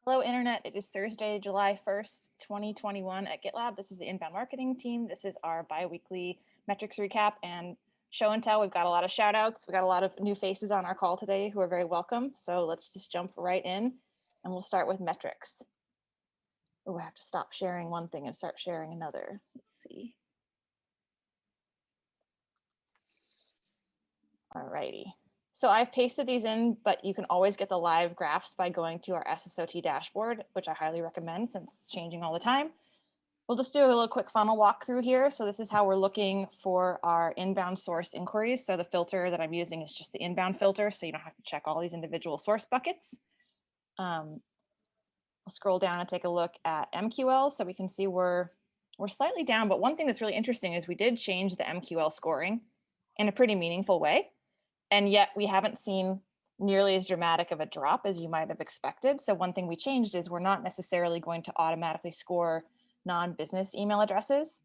Hello, Internet. It is Thursday, July 1st, 2021 at GitLab. This is the inbound marketing team. This is our bi-weekly metrics recap and show and tell. We've got a lot of shout outs. We've got a lot of new faces on our call today who are very welcome. So let's just jump right in and we'll start with metrics. Oh, I have to stop sharing one thing and start sharing another. Let's see. All righty. So I've pasted these in, but you can always get the live graphs by going to our SSOT dashboard, which I highly recommend since it's changing all the time. We'll just do a little quick funnel walkthrough here. So this is how we're looking for our inbound sourced inquiries. So the filter that I'm using is just the inbound filter, so you don't have to check all these individual source buckets. We'll scroll down and take a look at MQL. So we can see we're slightly down, but one thing that's really interesting is we did change the MQL scoring in a pretty meaningful way. And yet we haven't seen nearly as dramatic of a drop as you might have expected. So one thing we changed is we're not necessarily going to automatically score non-business email addresses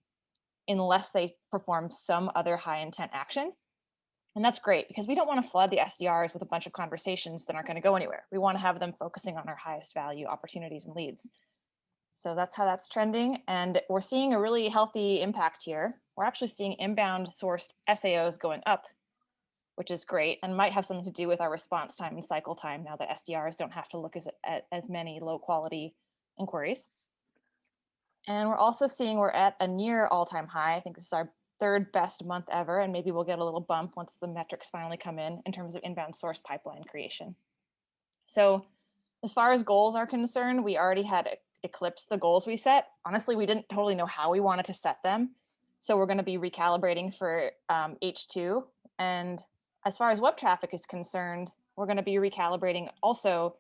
unless they perform some other high intent action. And that's great because we don't want to flood the SDRs with a bunch of conversations that aren't going to go anywhere. We want to have them focusing on our highest value opportunities and leads. So that's how that's trending. And we're seeing a really healthy impact here. We're actually seeing inbound sourced SAOs going up, which is great and might have something to do with our response time and cycle time now that SDRs don't have to look at as many low quality inquiries. And we're also seeing we're at a near all-time high. I think this is our third best month ever, and maybe we'll get a little bump once the metrics finally come in terms of inbound source pipeline creation. So as far as goals are concerned, we already had eclipsed the goals we set. Honestly, we didn't totally know how we wanted to set them. So we're going to be recalibrating for H2. And as far as web traffic is concerned, we're going to be recalibrating also.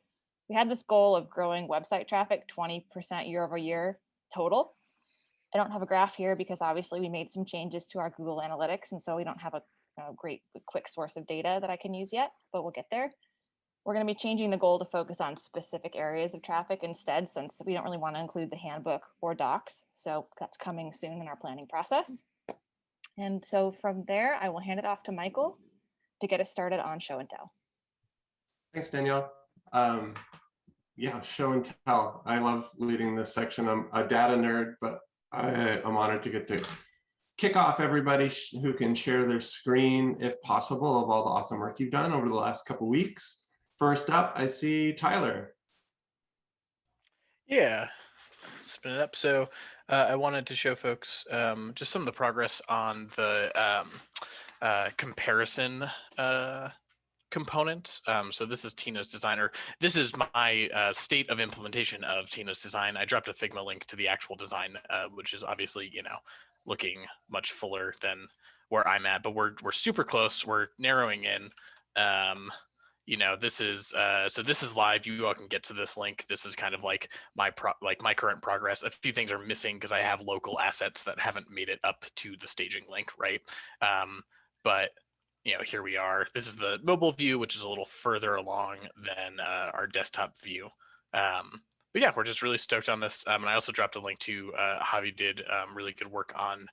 We had this goal of growing website traffic 20% year over year total. I don't have a graph here because obviously we made some changes to our Google Analytics, and so we don't have a great quick source of data that I can use yet, but we'll get there. We're going to be changing the goal to focus on specific areas of traffic instead, since we don't really want to include the handbook or docs. So that's coming soon in our planning process. And so from there, I will hand it off to Michael to get us started on show and tell. Thanks, Danielle. Yeah, show and tell. I love leading this section. I'm a data nerd, but I'm honored to get to kick off everybody who can share their screen, if possible, of all the awesome work you've done over the last couple of weeks. First up, I see Tyler. Yeah, spin it up. So I wanted to show folks just some of the progress on the comparison component. So this is Tina's designer. This is my state of implementation of Tina's design. I dropped a Figma link to the actual design, which is obviously, looking much fuller than where I'm at, but we're super close. We're narrowing in. This is so this is live. You all can get to this link. This is kind of like my current progress. A few things are missing because I have local assets that haven't made it up to the staging link, right? But here we are. This is the mobile view, which is a little further along than our desktop view. But yeah, we're just really stoked on this. And I also dropped a link to Javi did really good work on.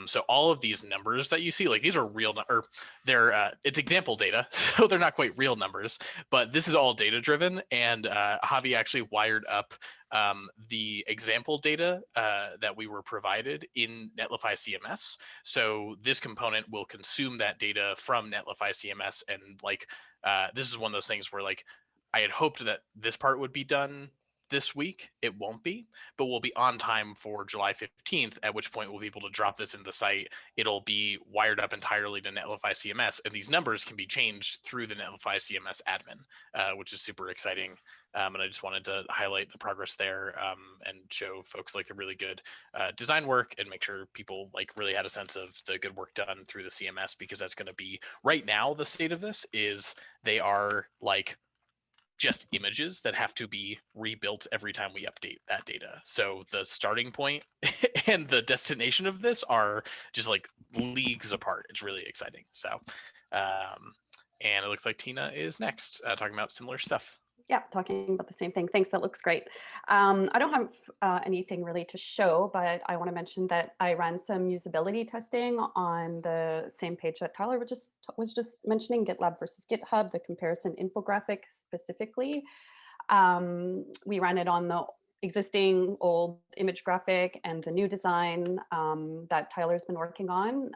So all of these numbers that you see, like these are real, or they're it's example data, so they're not quite real numbers, but this is all data driven. And Javi actually wired up the example data that we were provided in Netlify CMS. So this component will consume that data from Netlify CMS. And this is one of those things where I had hoped that this part would be done this week. It won't be, but we'll be on time for July 15th, at which point we'll be able to drop this in the site. It'll be wired up entirely to Netlify CMS, and these numbers can be changed through the Netlify CMS admin, which is super exciting. And I just wanted to highlight the progress there and show folks the really good design work and make sure people really had a sense of the good work done through the CMS, because that's going to be right now. The state of this is they are just images that have to be rebuilt every time we update that data. So the starting point and the destination of this are just leagues apart. It's really exciting. So, and it looks like Tina is next, talking about similar stuff. Yeah, talking about the same thing. Thanks, that looks great. I don't have anything really to show, but I want to mention that I ran some usability testing on the same page that Tyler was just mentioning, GitLab versus GitHub, the comparison infographic specifically. We ran it on the existing old image graphic and the new design that Tyler's been working on.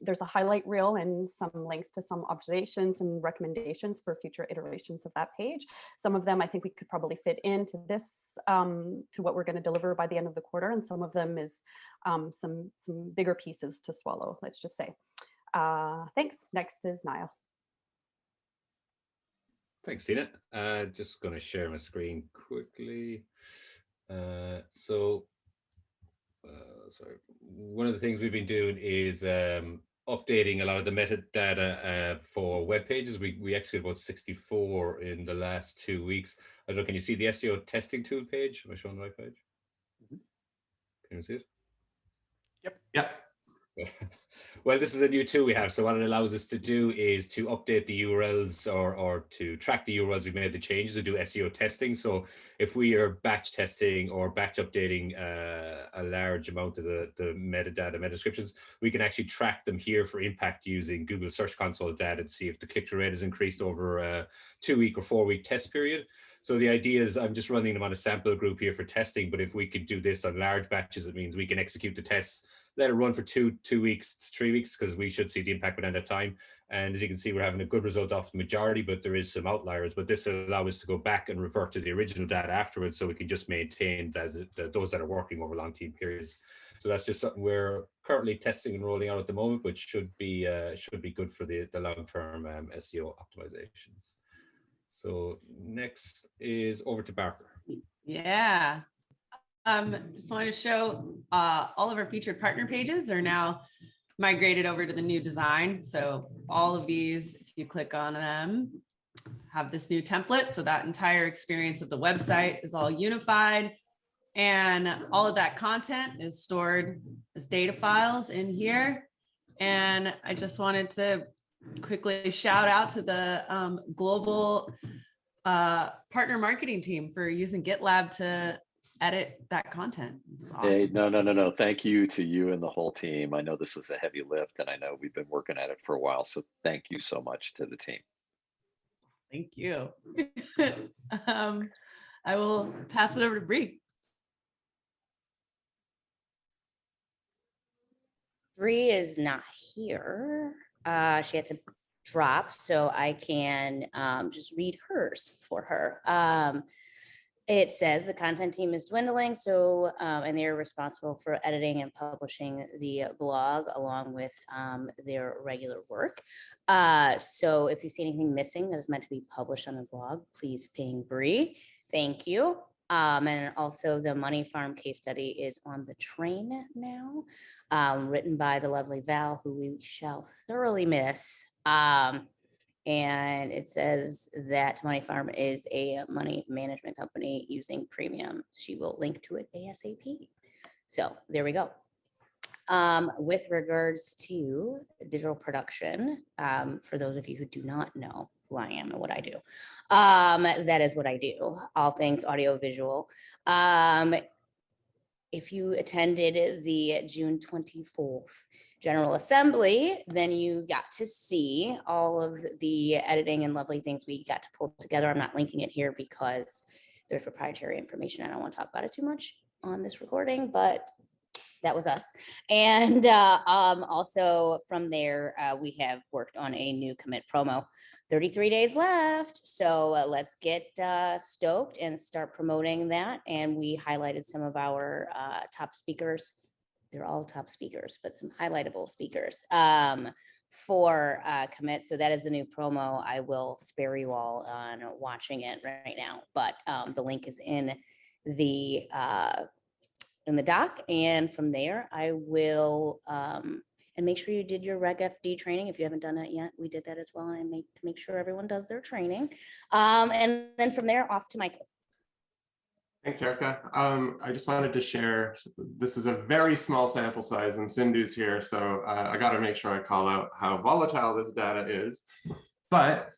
There's a highlight reel and some links to some observations and recommendations for future iterations of that page. Some of them I think we could probably fit into this, to what we're going to deliver by the end of the quarter, and some of them is some bigger pieces to swallow, let's just say. Thanks. Next is Niall. Thanks, Tina. Just going to share my screen quickly. Sorry. One of the things we've been doing is updating a lot of the metadata for web pages. We executed about 64 in the last 2 weeks. I don't know, can you see the SEO testing tool page? Am I showing the right page? Can you see it? Yeah. Well, this is a new tool we have. So what it allows us to do is to update the URLs or to track the URLs we made the changes to do SEO testing. So if we are batch testing or batch updating a large amount of the metadata, meta descriptions, we can actually track them here for impact using Google Search Console data and see if the click-through rate has increased over a 2-week or 4-week test period. So the idea is I'm just running them on a sample group here for testing, but if we could do this on large batches, it means we can execute the tests, let it run for 2 weeks to 3 weeks, because we should see the impact within that time. And as you can see, we're having a good result off the majority, but there is some outliers. But this will allow us to go back and revert to the original data afterwards, so we can just maintain those that are working over long team periods. So that's just something we're currently testing and rolling out at the moment, which should be good for the long-term SEO optimizations. So next is over to Barker. Yeah. Just wanted to show all of our featured partner pages are now migrated over to the new design. So all of these, if you click on them, have this new template. So that entire experience of the website is all unified, and all of that content is stored as data files in here. And I just wanted to quickly shout out to the global partner marketing team for using GitLab to edit that content. It's awesome. Hey, no. Thank you to you and the whole team. I know this was a heavy lift, and I know we've been working at it for a while. So thank you so much to the team. Thank you. I will pass it over to Bree. Bree is not here. She had to drop, so I can just read hers for her. It says the content team is dwindling, so and they're responsible for editing and publishing the blog along with their regular work. So if you see anything missing that is meant to be published on the blog, please ping Bree. Thank you. And also the Money Farm case study is on the train now, written by the lovely Val, who we shall thoroughly miss. And it says that Money Farm is a money management company using premium. She will link to it ASAP. So there we go. With regards to digital production, for those of you who do not know who I am and what I do, that is what I do, all things audio visual. If you attended the June 24th General Assembly, then you got to see all of the editing and lovely things we got to pull together. I'm not linking it here because there's proprietary information. I don't want to talk about it too much on this recording, but that was us. And also from there, we have worked on a new commit promo. 33 days left. So let's get stoked and start promoting that. And we highlighted some of our top speakers. They're all top speakers, but some highlightable speakers for commit. So that is the new promo. I will spare you all on watching it right now, but the link is in the doc. And from there, I will, and make sure you did your Reg FD training. If you haven't done that yet, we did that as well. And make sure everyone does their training. And then from there, off to Michael. Thanks, Erica. I just wanted to share, this is a very small sample size and Sindhu's here, so I got to make sure I call out how volatile this data is. But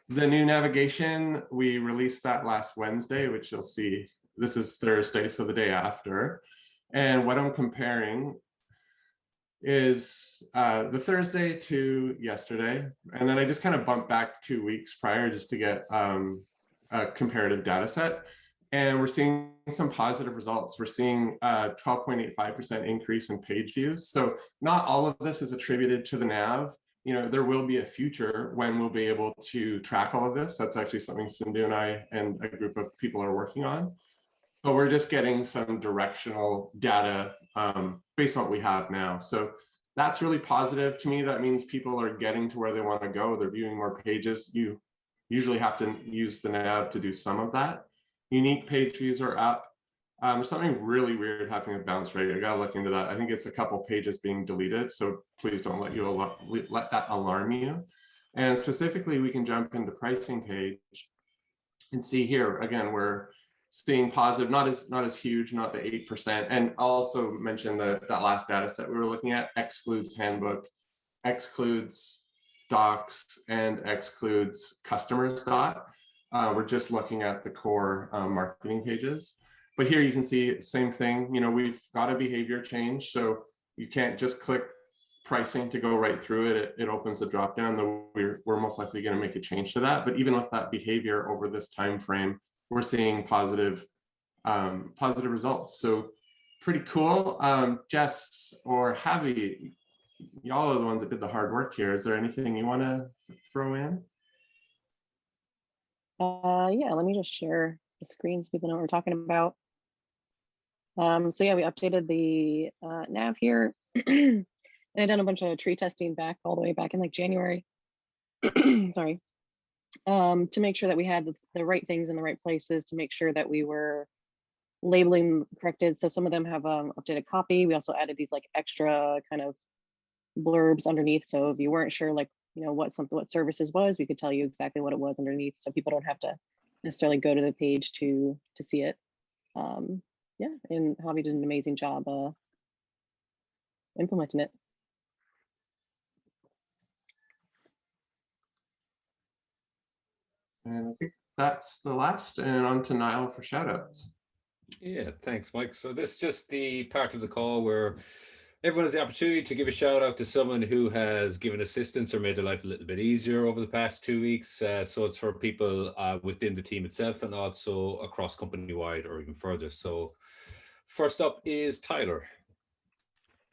the new navigation, we released that last Wednesday, which you'll see, this is Thursday, so the day after. And what I'm comparing is the Thursday to yesterday. And then I just kind of bumped back 2 weeks prior just to get a comparative data set. And we're seeing some positive results. We're seeing a 12.85% increase in page views. So not all of this is attributed to the nav. You know, there will be a future when we'll be able to track all of this. That's actually something Sindhu and I and a group of people are working on. But we're just getting some directional data based on what we have now. So that's really positive to me. That means people are getting to where they want to go. They're viewing more pages. You usually have to use the nav to do some of that. Unique page views are up. There's something really weird happening with bounce rate. I gotta look into that. I think it's a couple pages being deleted. So please don't let that alarm you. And specifically, we can jump into pricing page and see here, again, we're seeing positive, not as huge, not the 8%. And I'll also mention that last data set we were looking at excludes handbook, excludes docs, and excludes customers dot. We're just looking at the core marketing pages. But here you can see same thing. You know, we've got a behavior change, so you can't just click pricing to go right through it. It opens the drop down. Though we're most likely going to make a change to that. But even with that behavior over this time frame, we're seeing positive results. So pretty cool. Jess or Javi, y'all are the ones that did the hard work here. Is there anything you want to throw in? Yeah, let me just share the screen so people know what we're talking about. So yeah, we updated the nav here. And I done a bunch of tree testing back all the way back in like January. Sorry. To make sure that we had the right things in the right places, to make sure that we were labeling corrected. So some of them have updated copy. We also added these like extra kind of blurbs underneath. So if you weren't sure, like, you know, what services was, we could tell you exactly what it was underneath, so people don't have to necessarily go to the page to see it. Yeah, and Javi did an amazing job implementing it. And I think that's the last, and on to Niall for shout outs. Yeah, thanks, Mike. So this is just the part of the call where everyone has the opportunity to give a shout out to someone who has given assistance or made their life a little bit easier over the past 2 weeks. So it's for people within the team itself and also across company-wide or even further. So first up is Tyler.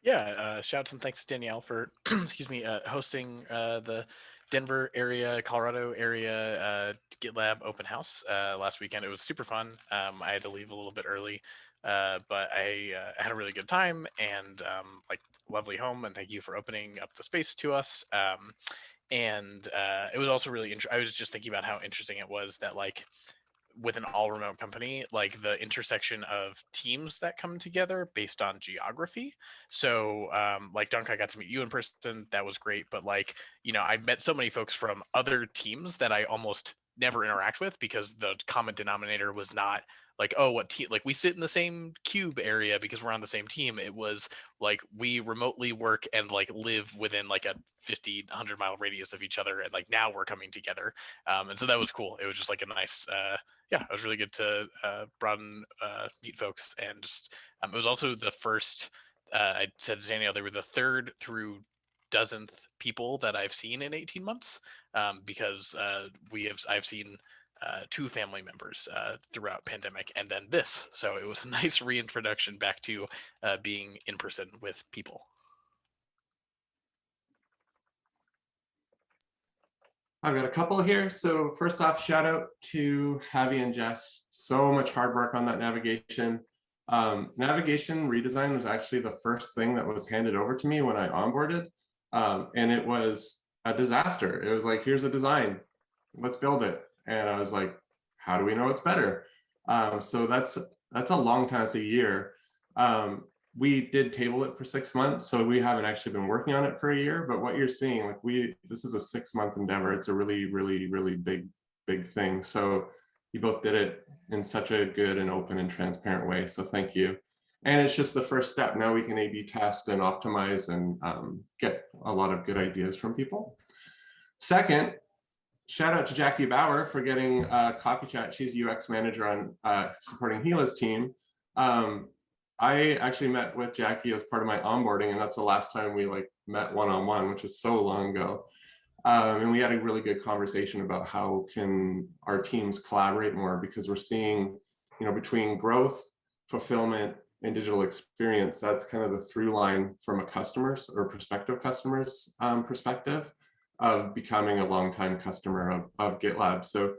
Yeah, shouts and thanks to Danielle for, excuse me, hosting the Denver area, Colorado area GitLab open house last weekend. It was super fun. I had to leave a little bit early, but I had a really good time and like lovely home. And thank you for opening up the space to us. And it was also really I was just thinking about how interesting it was that like with an all remote company, like the intersection of teams that come together based on geography. So like Dunk, I got to meet you in person. That was great. But like, you know, I've met so many folks from other teams that I almost never interact with because the common denominator was not like, oh, what team, like we sit in the same cube area because we're on the same team. It was like we remotely work and like live within like a 50, 100-mile radius of each other. And like now we're coming together. And so that was cool. It was just like a nice, yeah, it was really good to broaden, meet folks. And just, it was also the first, I said to Danielle, they were the third through dozenth people that I've seen in 18 months because I've seen 2 family members throughout pandemic and then this. So it was a nice reintroduction back to being in person with people. I've got a couple here. So first off, shout out to Javi and Jess. So much hard work on that navigation. Navigation redesign was actually the first thing that was handed over to me when I onboarded. And it was a disaster. It was like, here's a design, let's build it. And I was like, how do we know it's better? So that's a long time, it's a year. We did table it for 6 months, so we haven't actually been working on it for a year, but what you're seeing, like this is a 6-month endeavor. It's a really, really, really big thing. So you both did it in such a good and open and transparent way. So thank you. And it's just the first step. Now we can A/B test and optimize and get a lot of good ideas from people. Second, shout out to Jackie Bauer for getting Coffee Chat. She's UX manager on supporting Gila's team. I actually met with Jackie as part of my onboarding, and that's the last time we like met one-on-one, which is so long ago. And we had a really good conversation about how can our teams collaborate more, because we're seeing, between growth, fulfillment, and digital experience, that's kind of the through line from a customer's or prospective customer's perspective of becoming a longtime customer of GitLab. So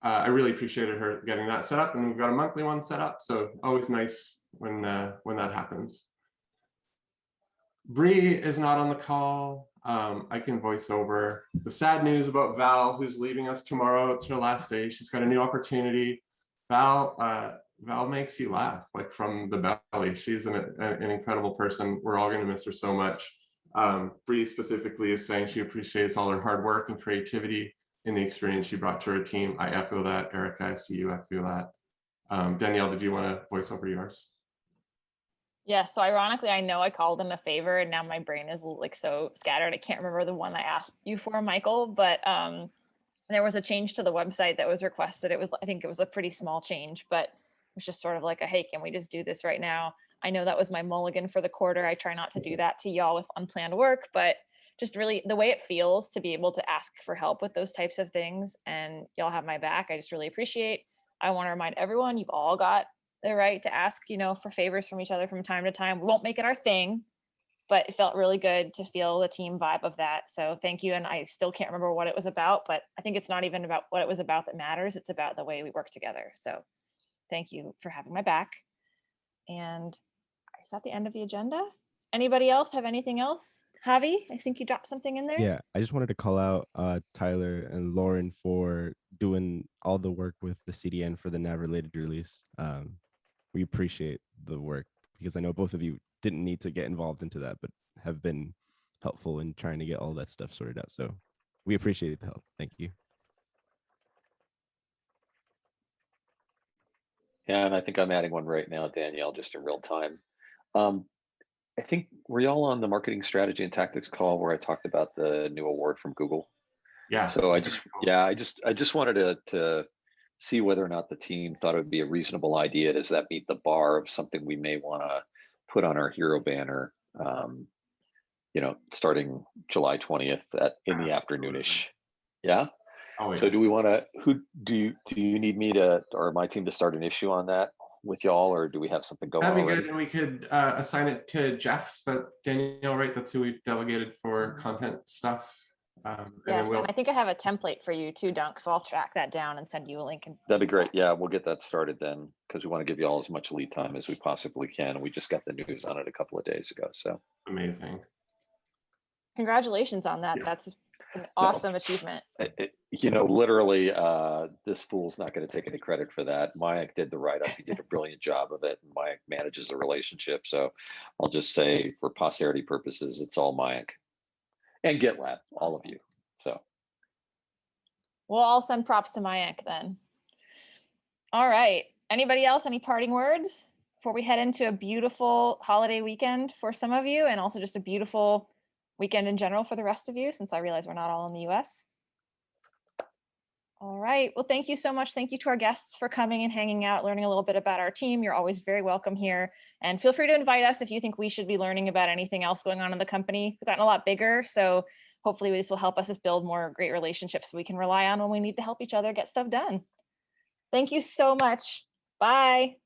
I really appreciated her getting that set up, and we've got a monthly one set up. So always nice when that happens. Bree is not on the call. I can voice over the sad news about Val, who's leaving us tomorrow. It's her last day. She's got a new opportunity. Val makes you laugh, like from the belly. She's an incredible person. We're all going to miss her so much. Bree specifically is saying she appreciates all her hard work and creativity and the experience she brought to her team. I echo that. Erica, I see you echo that. Danielle, did you want to voice over yours? Yeah, so ironically, I know I called in a favor and now my brain is like so scattered. I can't remember the one I asked you for, Michael, but there was a change to the website that was requested. I think it was a pretty small change, but it was just sort of like a, hey, can we just do this right now? I know that was my mulligan for the quarter. I try not to do that to y'all with unplanned work, but just really the way it feels to be able to ask for help with those types of things, and y'all have my back. I just really appreciate. I want to remind everyone, you've all got the right to ask, for favors from each other from time to time. We won't make it our thing, but it felt really good to feel the team vibe of that. So thank you. And I still can't remember what it was about, but I think it's not even about what it was about that matters. It's about the way we work together. So thank you for having my back. And is that the end of the agenda? Anybody else have anything else? Javi, I think you dropped something in there. Yeah, I just wanted to call out Tyler and Lauren for doing all the work with the CDN for the nav related release. We appreciate the work because I know both of you didn't need to get involved into that, but have been helpful in trying to get all that stuff sorted out. So we appreciate the help. Thank you. Yeah, and I think I'm adding one right now, Danielle, just in real time. I think, were y'all on the marketing strategy and tactics call where I talked about the new award from Google? Yeah. So I just wanted to see whether or not the team thought it would be a reasonable idea. Does that meet the bar of something we may want to put on our hero banner, starting July 20th in the afternoonish? Yeah. Oh, yeah. So do we want to, do you need me to, or my team to start an issue on that with y'all, or do we have something going That'd be already? good, and we could assign it to Jeff, that Danielle, right? That's who we've delegated for content stuff. Yes, and I think I have a template for you too, Dunk, so I'll track that down and send you a link. That'd be great. Yeah, we'll get that started then, because we want to give you all as much lead time as we possibly can. And we just got the news on it a couple of days ago. So amazing. Congratulations on that. Yeah. That's an awesome achievement. Literally, this fool's not going to take any credit for that. Mayank did the write-up. He did a brilliant job of it. Mayank manages the relationship. So I'll just say, for posterity purposes, it's all Mayank. And GitLab, all of you. So, well, I'll send props to Mayank then. All right. Anybody else? Any parting words before we head into a beautiful holiday weekend for some of you, and also just a beautiful weekend in general for the rest of you, since I realize we're not all in the US? All right. Well, thank you so much. Thank you to our guests for coming and hanging out, learning a little bit about our team. You're always very welcome here. And feel free to invite us if you think we should be learning about anything else going on in the company. We've gotten a lot bigger, so hopefully this will help us just build more great relationships we can rely on when we need to help each other get stuff done. Thank you so much. Bye.